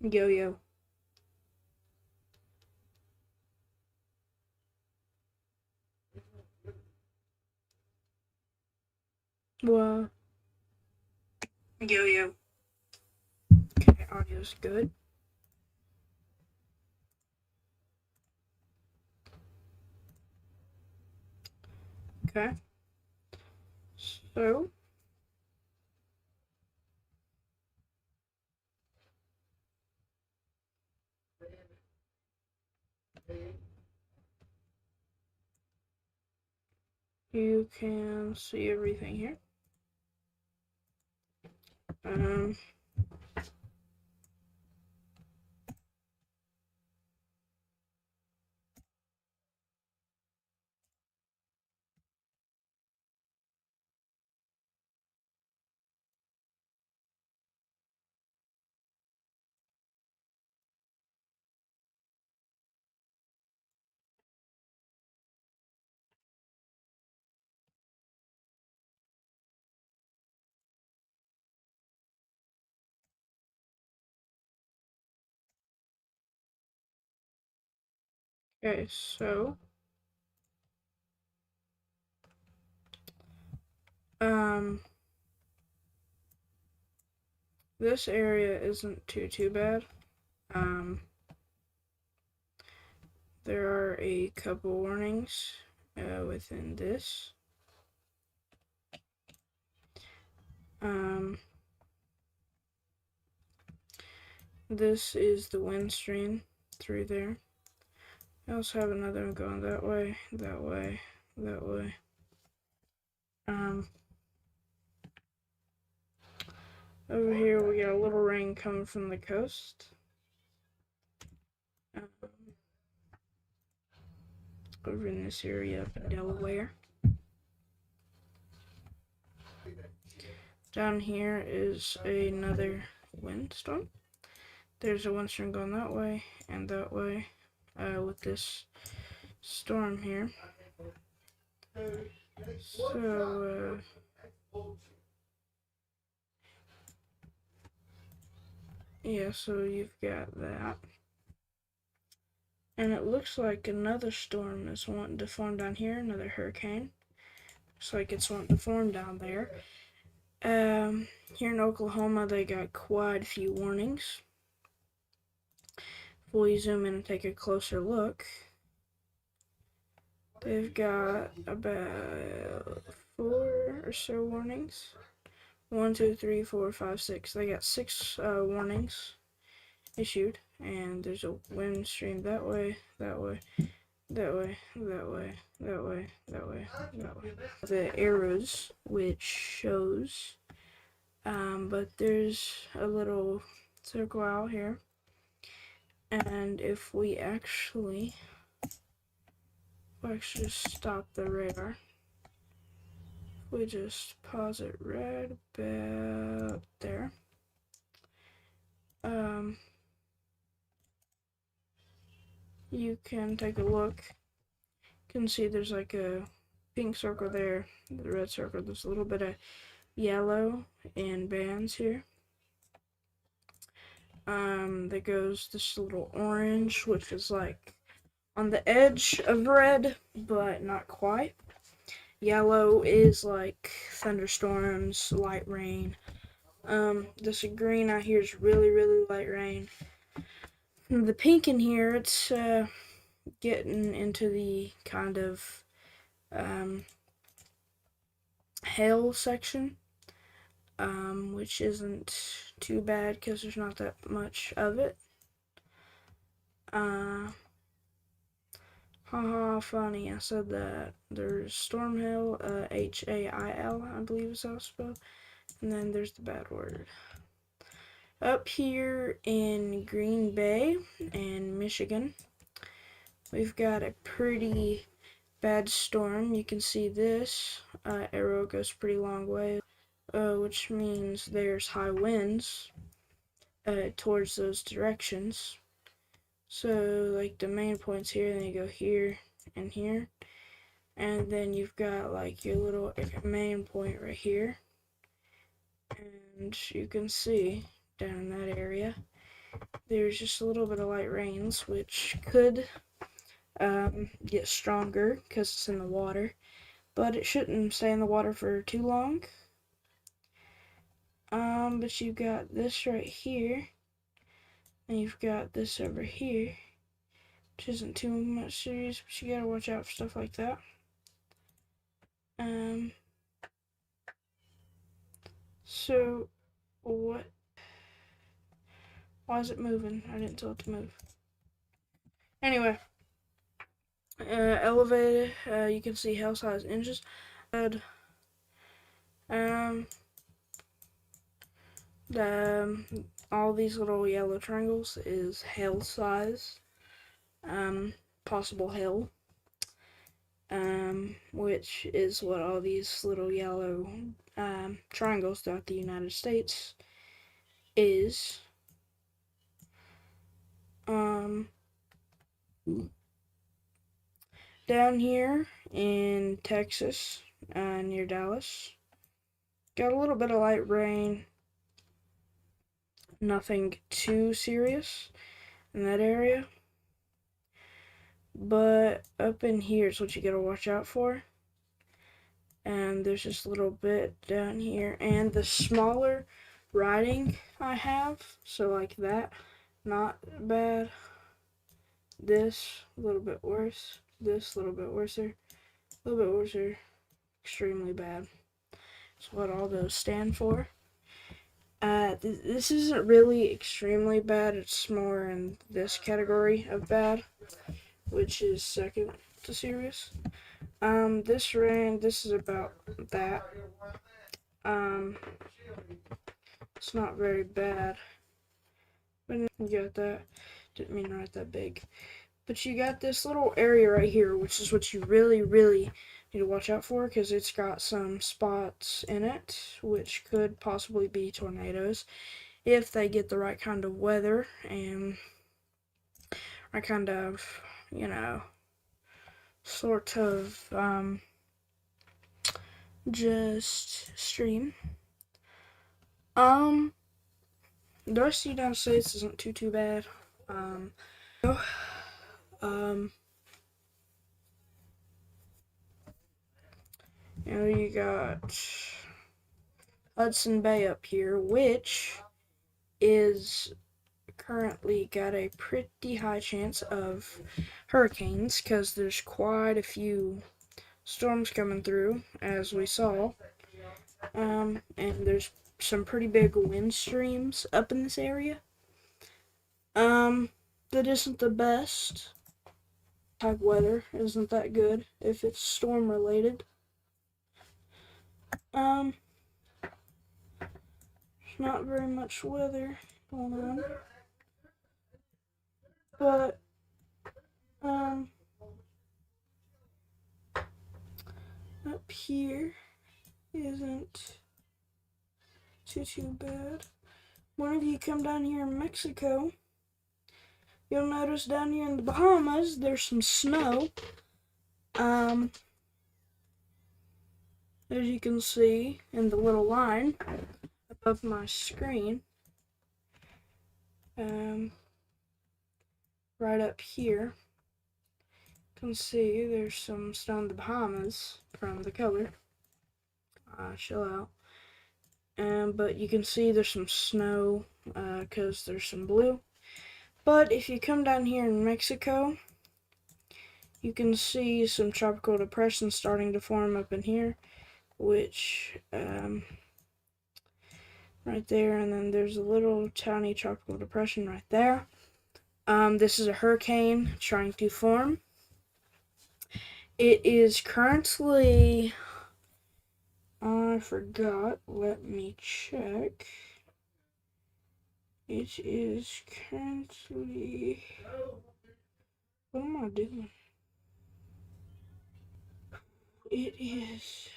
Yo. Well, yo. Okay, audio's good. Okay. So, you can see everything here. Um, okay, so, um, this area isn't too bad. There are a couple warnings within this. This is the wind stream through there. I also have another one going that way. Over here we got a little rain coming from the coast. Over in this area up in Delaware. Down here is another windstorm. There's a windstorm going that way and that way with this storm here. So, yeah, so you've got that. And it looks like another storm is wanting to form down here, another hurricane. Looks like it's wanting to form down there. Here in Oklahoma, they got quite a few warnings. If we zoom in and take a closer look, they've got about 4 or so warnings. 1, 2, 3, 4, 5, 6. They got 6 warnings issued, and there's a wind stream that way. The arrows, which shows, but there's a little circle out here, and if we actually stop the radar, we just pause it right about there. You can take a look. You can see there's like a pink circle there, the red circle. There's a little bit of yellow in bands here. There goes this little orange, which is like on the edge of red, but not quite. Yellow is like thunderstorms, light rain. This green out here is really light rain. And the pink in here, it's getting into the kind of hail section, which isn't too bad because there's not that much of it. Haha, funny, I said that. There's storm hail, Hail, I believe is how it's spelled. And then there's the bad word. Up here in Green Bay and Michigan, we've got a pretty bad storm. You can see this arrow goes pretty long way, which means there's high winds towards those directions. So, like, the main points here, then you go here and here. And then you've got, like, your little main point right here. And you can see down in that area. there's just a little bit of light rains, which could get stronger because it's in the water, but it shouldn't stay in the water for too long. But you've got this right here, and you've got this over here, which isn't too much serious, but you gotta watch out for stuff like that. So what? Why is it moving? I didn't tell it to move. Anyway, elevated. You can see hell size inches. Um, all these little yellow triangles is hail size, possible hail, which is what all these little yellow triangles throughout the United States is. Down here in Texas, near Dallas, got a little bit of light rain. Nothing too serious in that area. But up in here is what you gotta watch out for. And there's just a little bit down here. And the smaller writing I have, so like that, not bad. This, a little bit worse. This, a little bit worser. A little bit worser. Extremely bad. That's what all those stand for. This isn't really extremely bad. It's more in this category of bad, which is second to serious. This rain, this is about that. It's not very bad. But you got that. Didn't mean to write that big. But you got this little area right here, which is what you really, really need to watch out for, because it's got some spots in it, which could possibly be tornadoes if they get the right kind of weather and right kind of, sort of, just stream. The rest of the United States isn't too bad. You got Hudson Bay up here, which is currently got a pretty high chance of hurricanes because there's quite a few storms coming through, as we saw. And there's some pretty big wind streams up in this area. That isn't the best. Type weather isn't that good if it's storm related. There's not very much weather going on. But, up here isn't too bad. Whenever you come down here in Mexico, you'll notice down here in the Bahamas, there's some snow. As you can see in the little line above my screen, right up here, you can see there's some snow in the Bahamas from the color. Chill out. But you can see there's some snow because there's some blue. But if you come down here in Mexico, you can see some tropical depressions starting to form up in here, which right there, and then there's a little tiny tropical depression right there. This is a hurricane trying to form. It is currently, I forgot, let me check. It is currently, what am I doing? It is,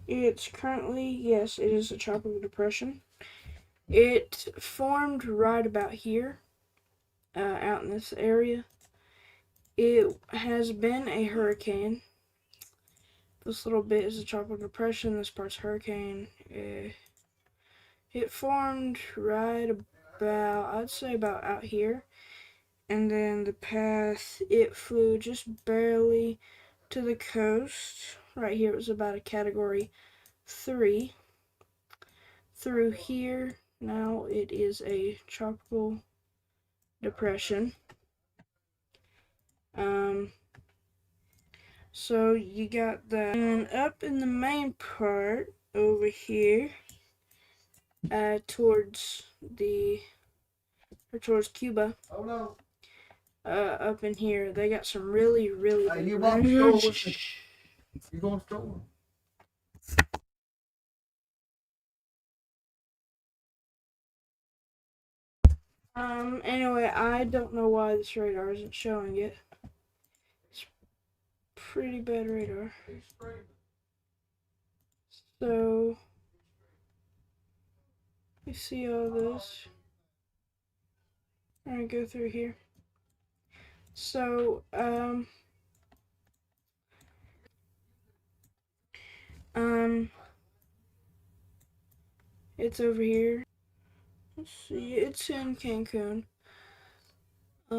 it's currently, yes, it is a tropical depression. It formed right about here, out in this area. It has been a hurricane, This little bit is a tropical depression. This part's hurricane. It formed right about, I'd say about out here. And then the path, it flew just barely to the coast. Right here, it was about a category 3. Through here, now it is a tropical depression. So you got that. And up in the main part over here, towards Cuba. Oh no. Up in here, they got some really Hey, big you want to stroll with me? range. You going to stroll? Anyway, I don't know why this radar isn't showing it. It's pretty bad radar. So, you see all this. I'm gonna go through here. So, it's over here. Let's see, it's in Cancun.